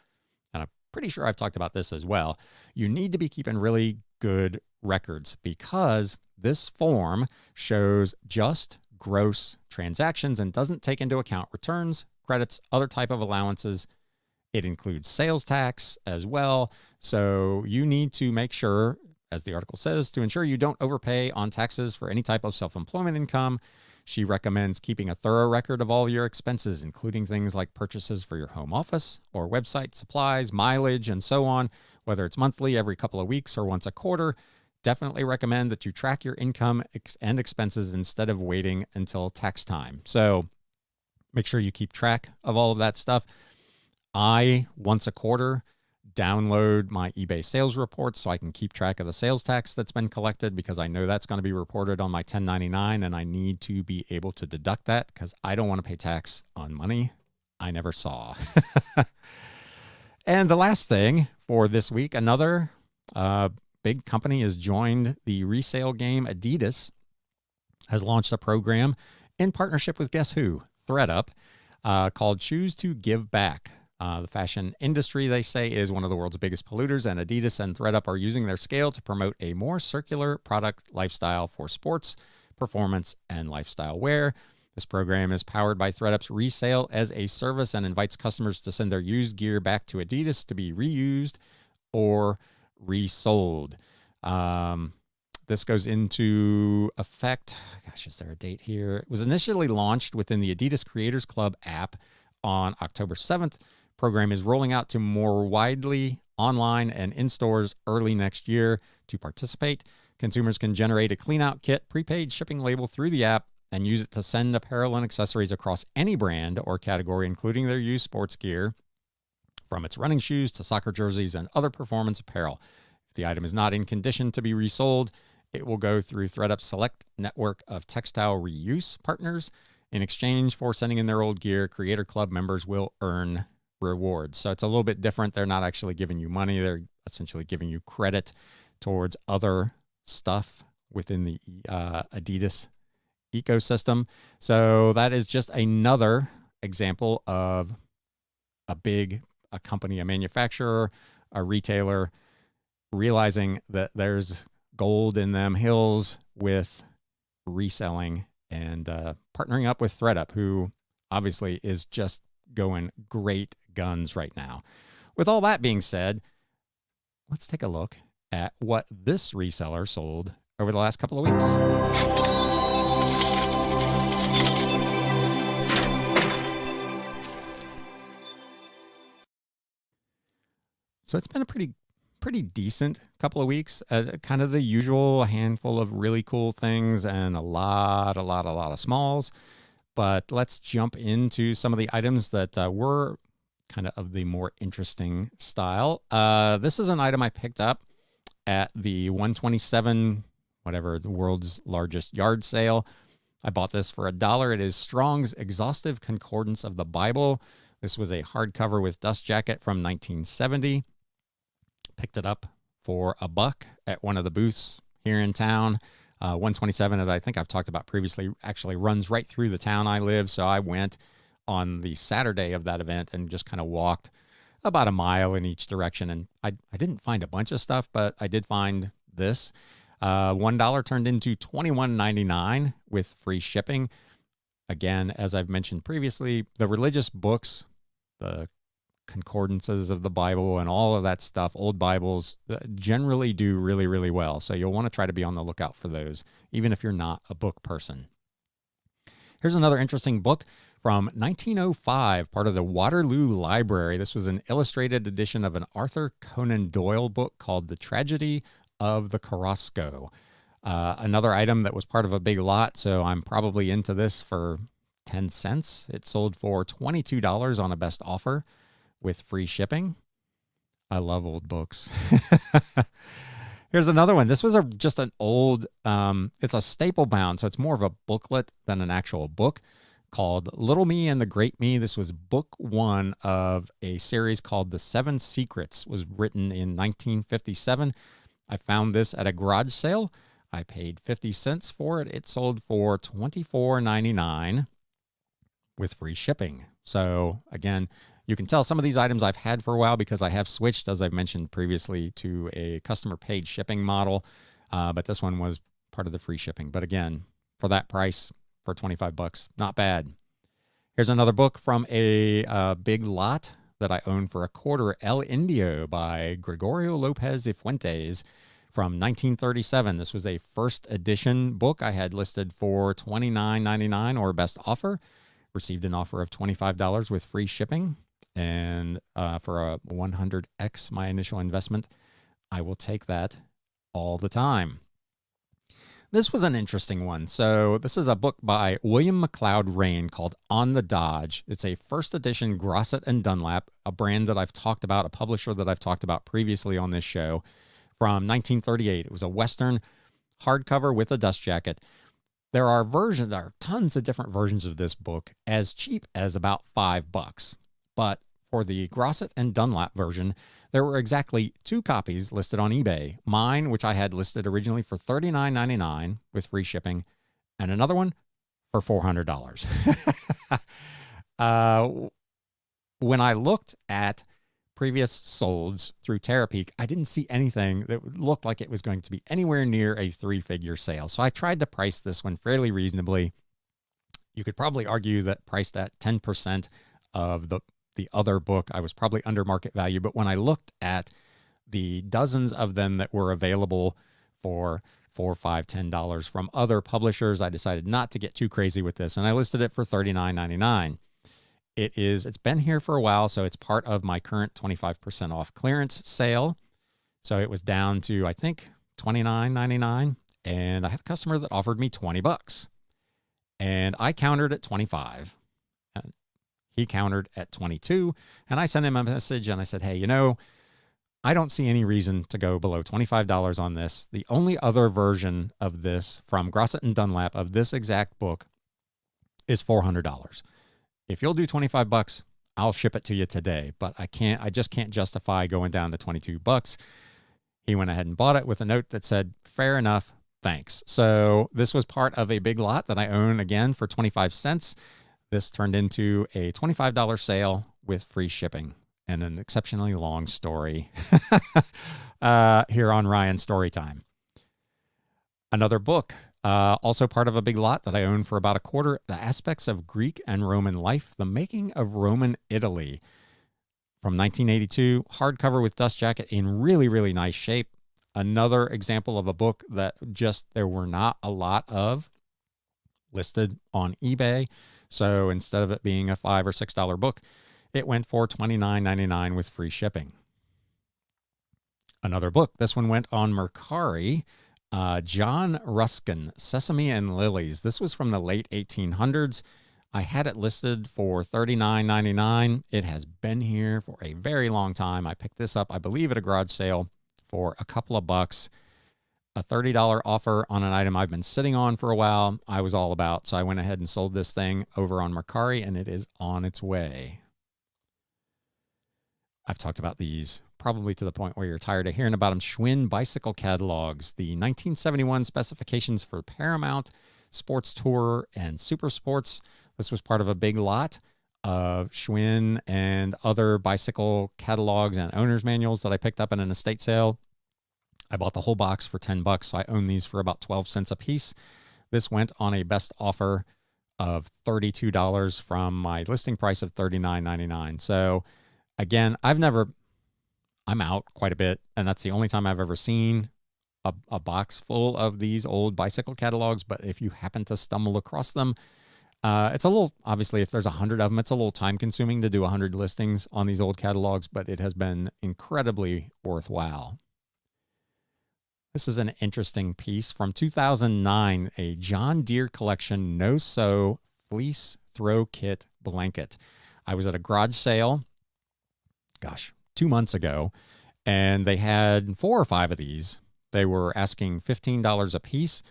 pretty sure I've talked about this as well. You need to be keeping really good records because this form shows just gross transactions and doesn't take into account returns, credits, other type of allowances. It includes sales tax as well. So you need to make sure, as the article says, to ensure you don't overpay on taxes for any type of self-employment income. She recommends keeping a thorough record of all your expenses, including things like purchases for your home office or website supplies, mileage, and so on, whether it's monthly, every couple of weeks, or once a quarter. Definitely recommend that you track your income and expenses instead of waiting until tax time. So make sure you keep track of all of that stuff. I, once a quarter, download my eBay sales reports so I can keep track of the sales tax that's been collected because I know that's going to be reported on my 1099 and I need to be able to deduct that because I don't want to pay tax on money I never saw. And the last thing for this week, another big company has joined the resale game. Adidas has launched a program in partnership with guess who? ThredUp, called Choose to Give Back. The fashion industry, they say, is one of the world's biggest polluters, and Adidas and ThredUp are using their scale to promote a more circular product lifestyle for sports, performance, and lifestyle wear. This program is powered by ThredUp's Resale as a Service and invites customers to send their used gear back to Adidas to be reused or resold. This goes into effect, gosh, is there a date here? It was initially launched within the Adidas Creators Club app on October 7th. Program is rolling out to more widely online and in stores early next year. To participate, consumers can generate a clean-out kit, prepaid shipping label through the app, and use it to send apparel and accessories across any brand or category, including their used sports gear, from its running shoes to soccer jerseys and other performance apparel. If the item is not in condition to be resold, it will go through ThredUp's select network of textile reuse partners. In exchange for sending in their old gear, Creator Club members will earn rewards. So it's a little bit different. They're not actually giving you money. They're essentially giving you credit towards other stuff within the Adidas ecosystem. So that is just another example of a company, a manufacturer, a retailer, realizing that there's gold in them hills with reselling and partnering up with ThredUp, who obviously is just going great guns right now. With all that being said, let's take a look at what this reseller sold over the last couple of weeks. So it's been a pretty decent couple of weeks, kind of the usual handful of really cool things and a lot of smalls. But let's jump into some of the items that were kind of the more interesting style. This is an item I picked up at the 127, whatever, the world's largest yard sale. I bought this for $1. It is Strong's Exhaustive Concordance of the Bible. This was a hardcover with dust jacket from 1970. Picked it up for $1 at one of the booths here in town. 127, as I think I've talked about previously, actually runs right through the town I live. So I went on the Saturday of that event and just kind of walked about a mile in each direction. And I didn't find a bunch of stuff, but I did find this. $1 turned into $21.99 with free shipping. Again, as I've mentioned previously, the religious books, the concordances of the Bible and all of that stuff, old Bibles, generally do really, really well. So you'll want to try to be on the lookout for those, even if you're not a book person. Here's another interesting book from 1905, part of the Waterloo Library. This was an illustrated edition of an Arthur Conan Doyle book called The Tragedy of the Caruso. Another item that was part of a big lot, so I'm probably into this for 10 cents. It sold for $22 on a best offer with free shipping. I love old books. Here's another one. This was just an old, it's a staple bound, so it's more of a booklet than an actual book, called Little Me and the Great Me. This was book 1 of a series called The 7 Secrets. It was written in 1957. I found this at a garage sale. I paid 50 cents for it. It sold for $24.99 with free shipping. So again, You can tell some of these items I've had for a while because I have switched, as I've mentioned previously, to a customer paid shipping model. But this one was part of the free shipping. But again, for that price, for $25, not bad. Here's another book from a big lot that I own for a quarter, El Indio by Gregorio Lopez y Fuentes from 1937. This was a first edition book I had listed for $29.99 or best offer. Received an offer of $25 with free shipping. And for a 100x my initial investment, I will take that all the time. This was an interesting one. So this is a book by William McLeod Rain called On the Dodge. It's a first edition Grosset and Dunlap, a brand that I've talked about, a publisher that I've talked about previously on this show, from 1938. It was a Western hardcover with a dust jacket. There are tons of different versions of this book, as cheap as about $5. But for the Grosset and Dunlap version, there were exactly 2 copies listed on eBay. Mine, which I had listed originally for $39.99 with free shipping, and another one for $400. When I looked at previous solds through Terapeak, I didn't see anything that looked like it was going to be anywhere near a 3-figure sale. So I tried to price this one fairly reasonably. You could probably argue that priced at 10% of the other book, I was probably under market value. But when I looked at the dozens of them that were available for $4, $5, $10 from other publishers, I decided not to get too crazy with this, and I listed it for $39.99. It's been here for a while, so it's part of my current 25% off clearance sale. So it was down to, I think, $29.99, and I had a customer that offered me $20, and I countered at $25. He countered at $22, and I sent him a message and I said, hey, I don't see any reason to go below $25 on this. The only other version of this from Grosset and Dunlap of this exact book is $400. If you'll do $25, I'll ship it to you today, but I just can't justify going down to $22. He went ahead and bought it with a note that said, fair enough, thanks. So this was part of a big lot that I own again for 25 cents. This turned into a $25 sale with free shipping and an exceptionally long story here on Ryan's Storytime. Another book, also part of a big lot that I own for about a quarter, The Aspects of Greek and Roman Life, The Making of Roman Italy, from 1982, hardcover with dust jacket in really, really nice shape. Another example of a book that there were not a lot of listed on eBay. So instead of it being a $5 or $6 book, it went for $29.99 with free shipping. Another book, this one went on Mercari, John Ruskin, Sesame and Lilies. This was from the late 1800s. I had it listed for $39.99. It has been here for a very long time. I picked this up, I believe, at a garage sale for a couple of bucks. A $30 offer on an item I've been sitting on for a while, I was all about. So I went ahead and sold this thing over on Mercari, and it is on its way. I've talked about these probably to the point where you're tired of hearing about them. Schwinn bicycle catalogs, the 1971 specifications for Paramount, Sports Tour, and Super Sports. This was part of a big lot of Schwinn and other bicycle catalogs and owner's manuals that I picked up in an estate sale. I bought the whole box for $10, so I own these for about 12 cents a piece. This went on a best offer of $32 from my listing price of $39.99. So again, I'm out quite a bit, and that's the only time I've ever seen a box full of these old bicycle catalogs. But if you happen to stumble across them, it's a little, obviously, if there's 100 of them, it's a little time consuming to do 100 listings on these old catalogs, but it has been incredibly worthwhile. This is an interesting piece from 2009, a John Deere collection no-sew fleece throw kit blanket. I was at a garage sale, 2 months ago, and they had 4 or 5 of these. They were asking $15 a piece.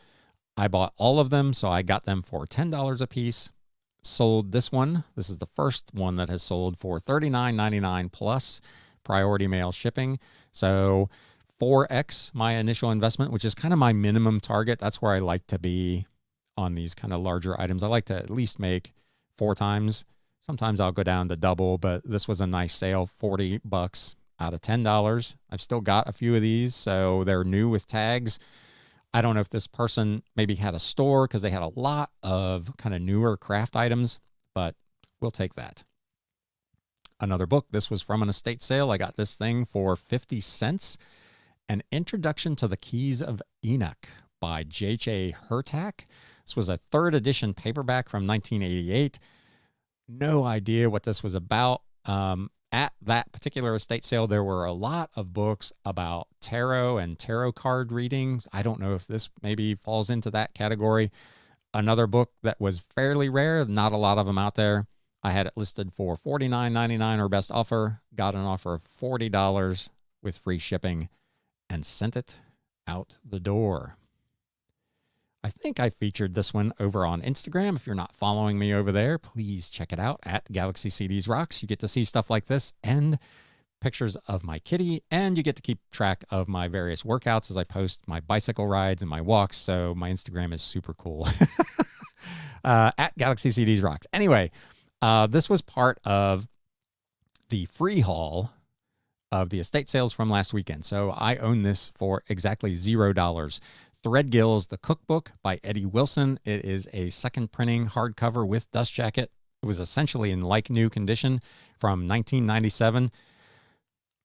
I bought all of them, so I got them for $10 a piece. Sold this one. This is the first one that has sold for $39.99 plus priority mail shipping. So 4x my initial investment, which is kind of my minimum target. That's where I like to be on these kind of larger items. I like to at least make 4 times. Sometimes I'll go down to double, but this was a nice sale, $40 out of $10. I've still got a few of these, so they're new with tags. I don't know if this person maybe had a store because they had a lot of kind of newer craft items, but we'll take that. Another book. This was from an estate sale. I got this thing for 50 cents. An Introduction to the Keys of Enoch by J.J. Hurtak. This was a 3rd edition paperback from 1988. No idea what this was about. At that particular estate sale, there were a lot of books about tarot and tarot card readings. I don't know if this maybe falls into that category. Another book that was fairly rare, not a lot of them out there. I had it listed for $49.99 or best offer. Got an offer of $40 with free shipping and sent it out the door. I think I featured this one over on Instagram. If you're not following me over there, please check it out at Galaxy CDs Rocks. You get to see stuff like this and pictures of my kitty, and you get to keep track of my various workouts as I post my bicycle rides and my walks. So my Instagram is super cool. At Galaxy CDs Rocks. Anyway, this was part of the free haul of the estate sales from last weekend. So I own this for exactly $0. Threadgills, The Cookbook by Eddie Wilson. It is a second printing hardcover with dust jacket. It was essentially in like new condition from 1997.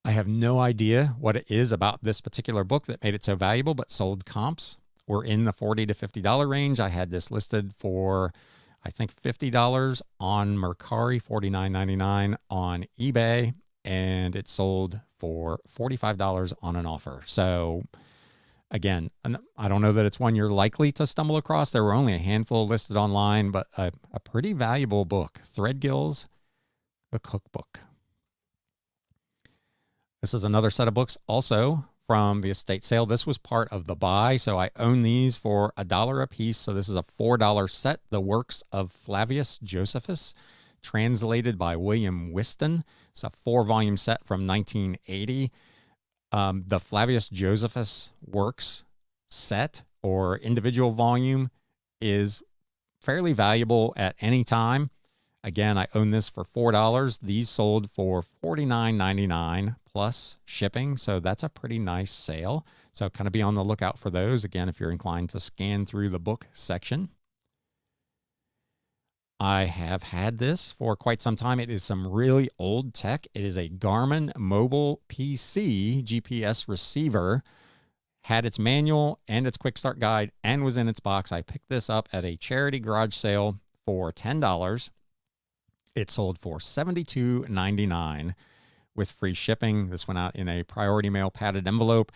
I have no idea what it is about this particular book that made it so valuable, but sold comps were in the $40 to $50 range. I had this listed for, I think, $50 on Mercari, $49.99 on eBay, and it sold for $45 on an offer. So again, I don't know that it's one you're likely to stumble across. There were only a handful listed online, but a pretty valuable book. Threadgills, The Cookbook. This is another set of books also from the estate sale. This was part of the buy, so I own these for $1 a piece. So this is a $4 set. The Works of Flavius Josephus, translated by William Whiston. It's a 4-volume set from 1980. The Flavius Josephus Works set or individual volume is fairly valuable at any time. Again, I own this for $4. These sold for $49.99 plus shipping, so that's a pretty nice sale. So kind of be on the lookout for those, again, if you're inclined to scan through the book section. I have had this for quite some time. It is some really old tech. It is a Garmin mobile PC GPS receiver. Had its manual and its quick start guide and was in its box. I picked this up at a charity garage sale for $10. It sold for $72.99 with free shipping. This went out in a priority mail padded envelope.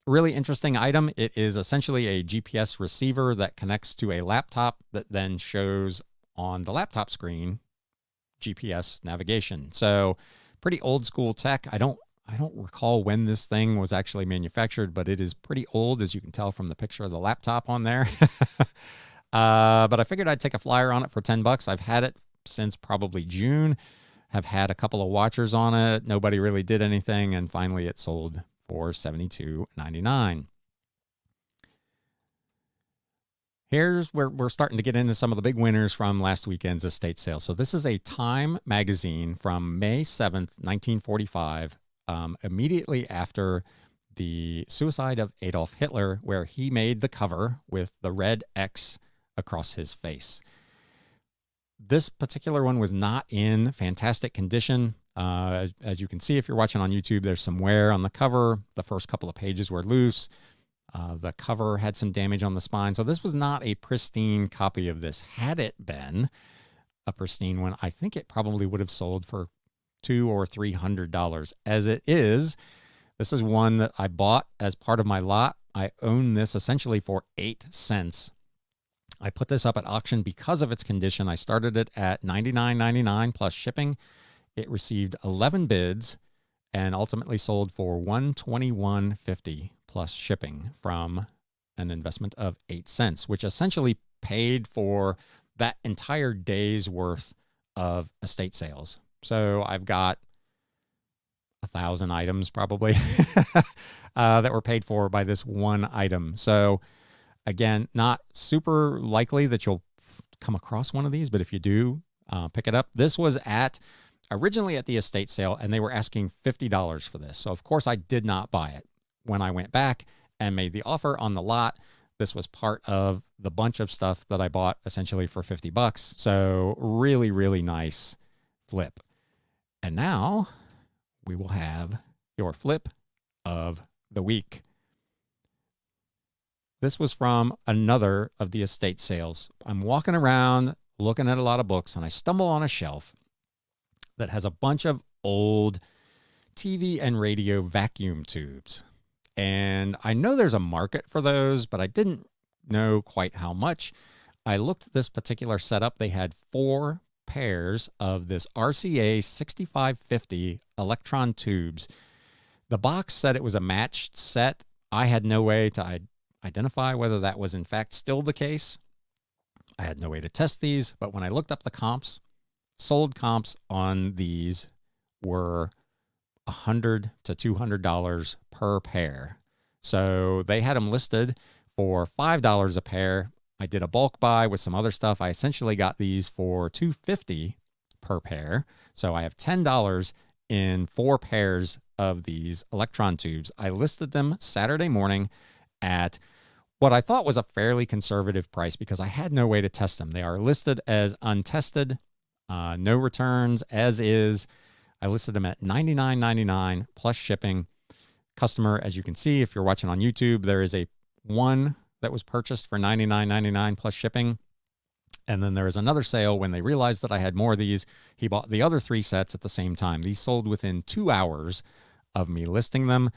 Really interesting item. It is essentially a GPS receiver that connects to a laptop that then shows on the laptop screen GPS navigation. So pretty old school tech. I don't recall when this thing was actually manufactured, but it is pretty old, as you can tell from the picture of the laptop on there. But I figured I'd take a flyer on it for $10. I've had it since probably June. Have had a couple of watchers on it. Nobody really did anything, and finally it sold for $72.99. Here's where we're starting to get into some of the big winners from last weekend's estate sale. So this is a Time magazine from May 7th, 1945, immediately after the suicide of Adolf Hitler, where he made the cover with the red X across his face. This particular one was not in fantastic condition. As you can see, if you're watching on YouTube, there's some wear on the cover. The first couple of pages were loose. The cover had some damage on the spine. So this was not a pristine copy of this. Had it been a pristine one, I think it probably would have sold for $200 or $300. As it is, this is one that I bought as part of my lot. I own this essentially for 8 cents. I put this up at auction because of its condition. I started it at $99.99 plus shipping. It received 11 bids and ultimately sold for $121.50 plus shipping from an investment of 8 cents, which essentially paid for that entire day's worth of estate sales. So I've got 1,000 items probably that were paid for by this one item. So again, not super likely that you'll come across one of these, but if you do, pick it up. This was originally at the estate sale, and they were asking $50 for this. So, of course, I did not buy it. When I went back and made the offer on the lot, this was part of the bunch of stuff that I bought essentially for $50. So really, really nice flip. And now we will have your flip of the week. This was from another of the estate sales. I'm walking around looking at a lot of books, and I stumble on a shelf that has a bunch of old TV and radio vacuum tubes. And I know there's a market for those, but I didn't know quite how much. I looked at this particular setup. They had 4 pairs of this RCA 6550 Electron tubes. The box said it was a matched set. I had no way to identify whether that was in fact still the case. I had no way to test these, but when I looked up the comps, sold comps on these were $100 to $200 per pair. So they had them listed for $5 a pair. I did a bulk buy with some other stuff. I essentially got these for $250 per pair. So I have $10 in 4 pairs of these Electron tubes. I listed them Saturday morning at what I thought was a fairly conservative price because I had no way to test them. They are listed as untested, no returns, as is. I listed them at $99.99 plus shipping. Customer, as you can see, if you're watching on YouTube, there is one that was purchased for $99.99 plus shipping. And then there is another sale when they realized that I had more of these. He bought the other 3 sets at the same time. These sold within 2 hours of me listing them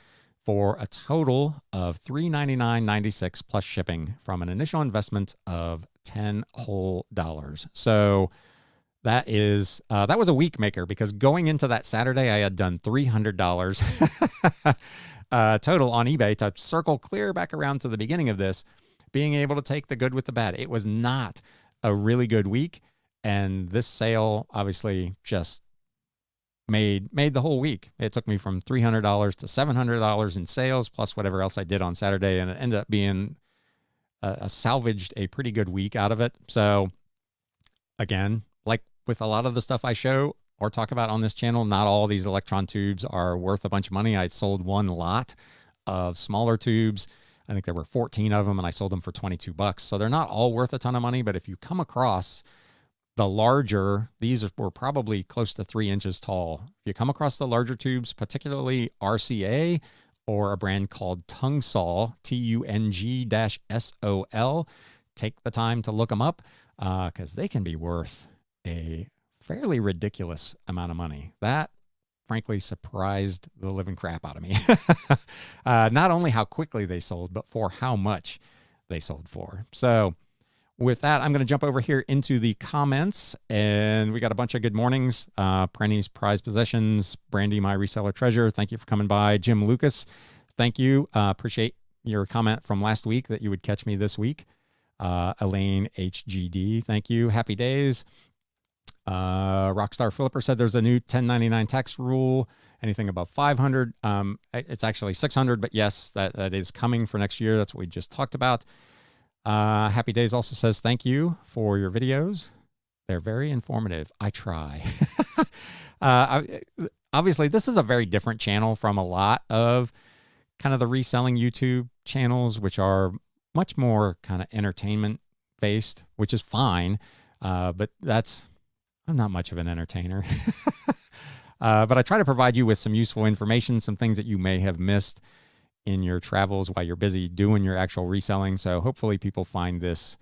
for a total of $399.96 plus shipping from an initial investment of $10 whole. So that was a week maker because going into that Saturday, I had done $300 total on eBay to circle clear back around to the beginning of this, being able to take the good with the bad. It was not a really good week, and this sale obviously just made the whole week. It took me from $300 to $700 in sales plus whatever else I did on Saturday, and it ended up being salvaged a pretty good week out of it. So again, like with a lot of the stuff I show or talk about on this channel, not all these Electron tubes are worth a bunch of money. I sold one lot of smaller tubes. I think there were 14 of them, and I sold them for $22. So they're not all worth a ton of money, but if you come across the larger, these were probably close to 3 inches tall. If you come across the larger tubes, particularly RCA or a brand called Tungsol, Tung-SOL, take the time to look them up because they can be worth a fairly ridiculous amount of money. That, frankly, surprised the living crap out of me. Not only how quickly they sold, but for how much they sold for. So with that, I'm going to jump over here into the comments, and we got a bunch of good mornings. Prenny's Prized Possessions, Brandy, my reseller treasure, thank you for coming by. Jim Lucas, thank you. Appreciate your comment from last week that you would catch me this week. Elaine HGD, thank you. Happy days. Rockstar Flipper said there's a new 1099 tax rule. Anything above 500, it's actually 600, but yes, that is coming for next year. That's what we just talked about. Happy Days also says thank you for your videos. They're very informative. I try. Obviously, this is a very different channel from a lot of kind of the reselling YouTube channels, which are much more kind of entertainment based, which is fine. But I'm not much of an entertainer. But I try to provide you with some useful information, some things that you may have missed in your travels while you're busy doing your actual reselling. So hopefully people find this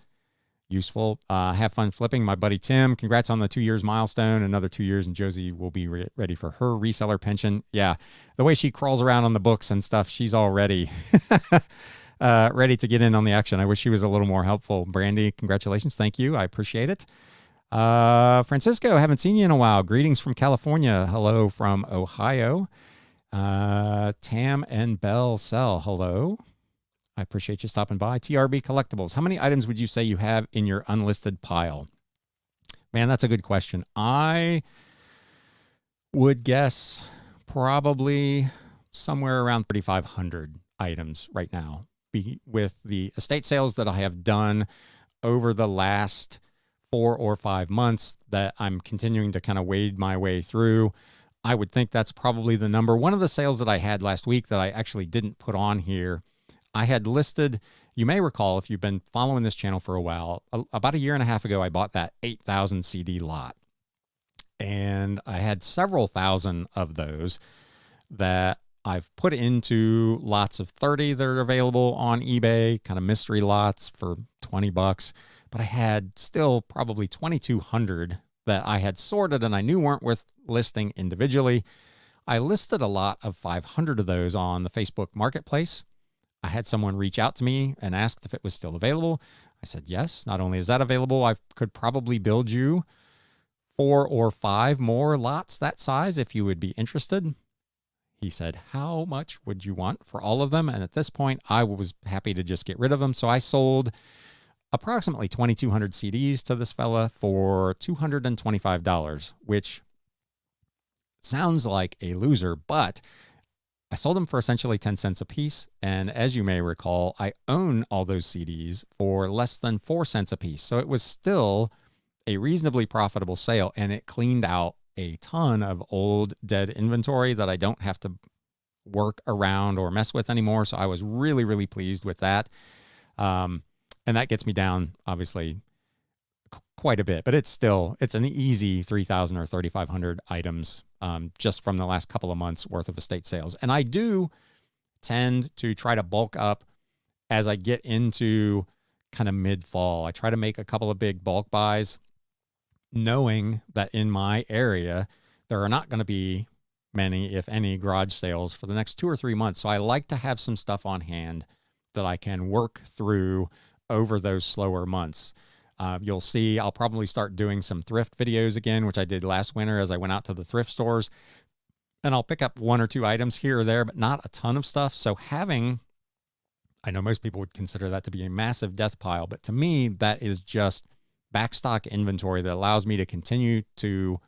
useful. Have fun flipping. My buddy Tim, congrats on the 2 years milestone. Another 2 years and Josie will be ready for her reseller pension. Yeah, the way she crawls around on the books and stuff, she's already ready to get in on the action. I wish she was a little more helpful. Brandy, congratulations. Thank you. I appreciate it. Francisco, haven't seen you in a while. Greetings from California. Hello from Ohio. Tam and Bell Sell, hello. I appreciate you stopping by. TRB Collectibles, how many items would you say you have in your unlisted pile? Man, that's a good question. I would guess probably somewhere around 3,500 items right now, with the estate sales that I have done over the last 4 or 5 months that I'm continuing to kind of wade my way through. I would think that's probably the number. One of the sales that I had last week that I actually didn't put on here, I had listed, you may recall if you've been following this channel for a while, about a year and a half ago, I bought that 8,000 CD lot. And I had several thousand of those that I've put into lots of 30 that are available on eBay, kind of mystery lots for $20. But I had still probably 2,200 that I had sorted and I knew weren't worth listing individually. I listed a lot of 500 of those on the Facebook Marketplace. I had someone reach out to me and asked if it was still available. I said, yes, not only is that available, I could probably build you 4 or 5 more lots that size if you would be interested. He said, how much would you want for all of them? And at this point, I was happy to just get rid of them. So I sold approximately 2,200 CDs to this fella for $225, which sounds like a loser, but I sold them for essentially 10 cents a piece. And as you may recall, I own all those CDs for less than 4 cents a piece. So it was still a reasonably profitable sale, and it cleaned out a ton of old dead inventory that I don't have to work around or mess with anymore. So I was really, really pleased with that. And that gets me down, obviously, quite a bit, but it's an easy 3,000 or 3,500 items just from the last couple of months worth of estate sales. And I do tend to try to bulk up as I get into kind of mid-fall. I try to make a couple of big bulk buys, knowing that in my area, there are not going to be many, if any, garage sales for the next 2 or 3 months. So I like to have some stuff on hand that I can work through over those slower months. You'll see I'll probably start doing some thrift videos again, which I did last winter as I went out to the thrift stores. And I'll pick up 1 or 2 items here or there, but not a ton of stuff. So I know most people would consider that to be a massive death pile, but to me, that is just backstock inventory that allows me to continue to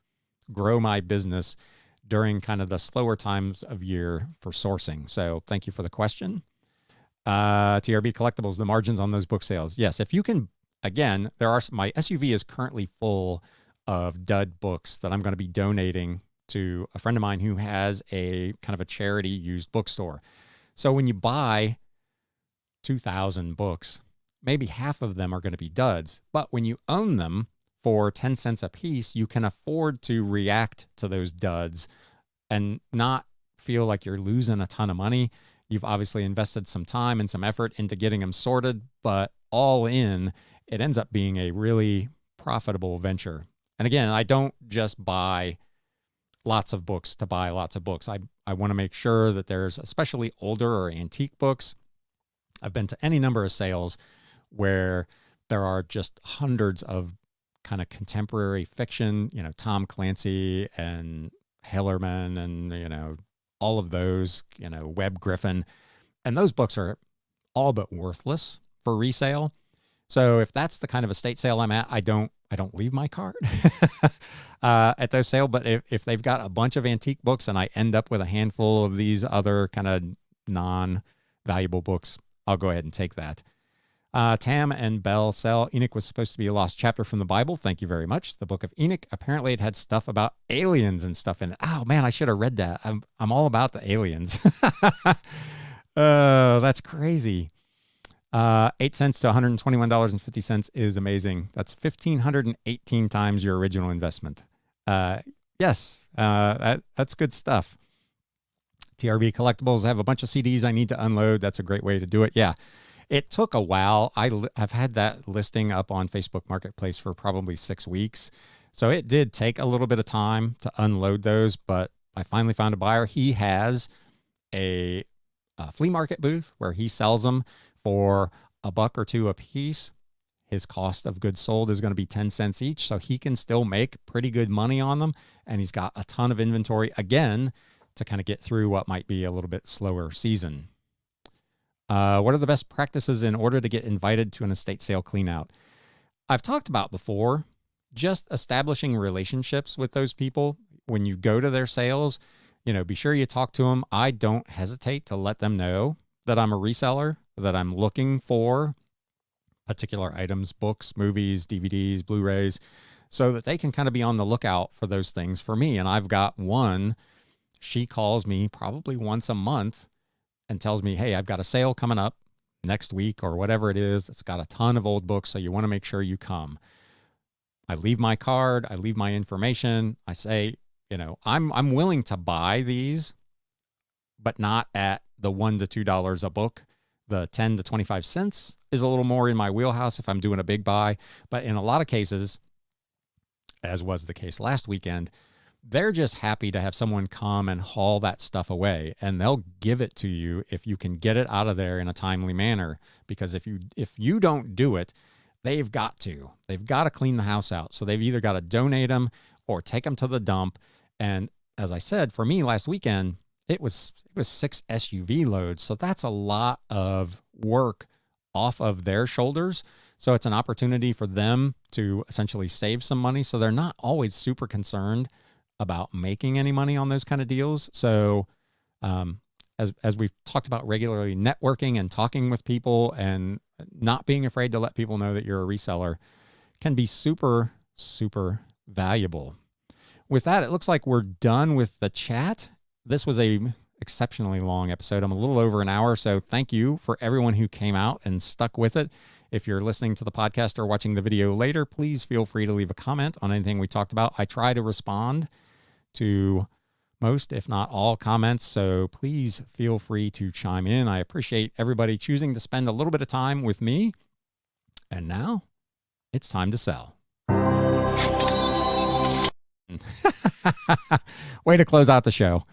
grow my business during kind of the slower times of year for sourcing. So thank you for the question. TRB Collectibles, the margins on those book sales. Yes, if you can, again, my SUV is currently full of dud books that I'm going to be donating to a friend of mine who has a kind of a charity used bookstore. So when you buy 2,000 books, maybe half of them are going to be duds. But when you own them for 10 cents a piece, you can afford to react to those duds and not feel like you're losing a ton of money. You've obviously invested some time and some effort into getting them sorted, but all in, it ends up being a really profitable venture. And again, I don't just buy lots of books to buy lots of books. I want to make sure that there's especially older or antique books. I've been to any number of sales where there are just hundreds of kind of contemporary fiction, Tom Clancy and Hillerman and, all of those, Webb Griffin. And those books are all but worthless for resale. So if that's the kind of estate sale I'm at, I don't leave my card at those sales. But if they've got a bunch of antique books and I end up with a handful of these other kind of non-valuable books, I'll go ahead and take that. Tam and Bell sell. Enoch was supposed to be a lost chapter from the Bible. Thank you very much. The book of Enoch. Apparently it had stuff about aliens and stuff in it. Oh man, I should have read that. I'm all about the aliens. That's crazy. 8 cents to $121.50 is amazing. That's 1,518 times your original investment. Yes, that's good stuff. TRB Collectibles. I have a bunch of CDs I need to unload. That's a great way to do it. Yeah. It took a while. I've had that listing up on Facebook Marketplace for probably 6 weeks. So it did take a little bit of time to unload those, but I finally found a buyer. He has a flea market booth where he sells them for $1 or $2 a piece. His cost of goods sold is going to be 10 cents each. So he can still make pretty good money on them. And he's got a ton of inventory, again, to kind of get through what might be a little bit slower season. What are the best practices in order to get invited to an estate sale cleanout? I've talked about before, just establishing relationships with those people. When you go to their sales, be sure you talk to them. I don't hesitate to let them know that I'm a reseller, that I'm looking for particular items, books, movies, DVDs, Blu-rays, so that they can kind of be on the lookout for those things for me. And I've got one, she calls me probably once a month and tells me, hey, I've got a sale coming up next week or whatever it is. It's got a ton of old books, so you want to make sure you come. I leave my card, I leave my information. I say, you know, I'm willing to buy these, but not at the $1 to $2 a book. The 10 to 25 cents is a little more in my wheelhouse if I'm doing a big buy. But in a lot of cases, as was the case last weekend, they're just happy to have someone come and haul that stuff away, and they'll give it to you if you can get it out of there in a timely manner. Because if you don't do it, they've got to clean the house out. So they've either got to donate them or take them to the dump. And as I said, for me last weekend, it was 6 SUV loads. So that's a lot of work off of their shoulders. So it's an opportunity for them to essentially save some money. So they're not always super concerned about making any money on those kind of deals. So as we've talked about regularly, networking and talking with people and not being afraid to let people know that you're a reseller can be super, super valuable. With that, it looks like we're done with the chat. This was a exceptionally long episode. I'm a little over an hour, so thank you for everyone who came out and stuck with it. If you're listening to the podcast or watching the video later, please feel free to leave a comment on anything we talked about. I try to respond to most, if not all, comments, so please feel free to chime in. I appreciate everybody choosing to spend a little bit of time with me. And now it's time to sell. Way to close out the show.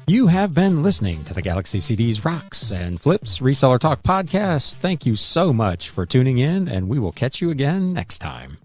You have been listening to the Galaxy CDs Rocks and Flips Reseller Talk podcast. Thank you so much for tuning in, and we will catch you again next time.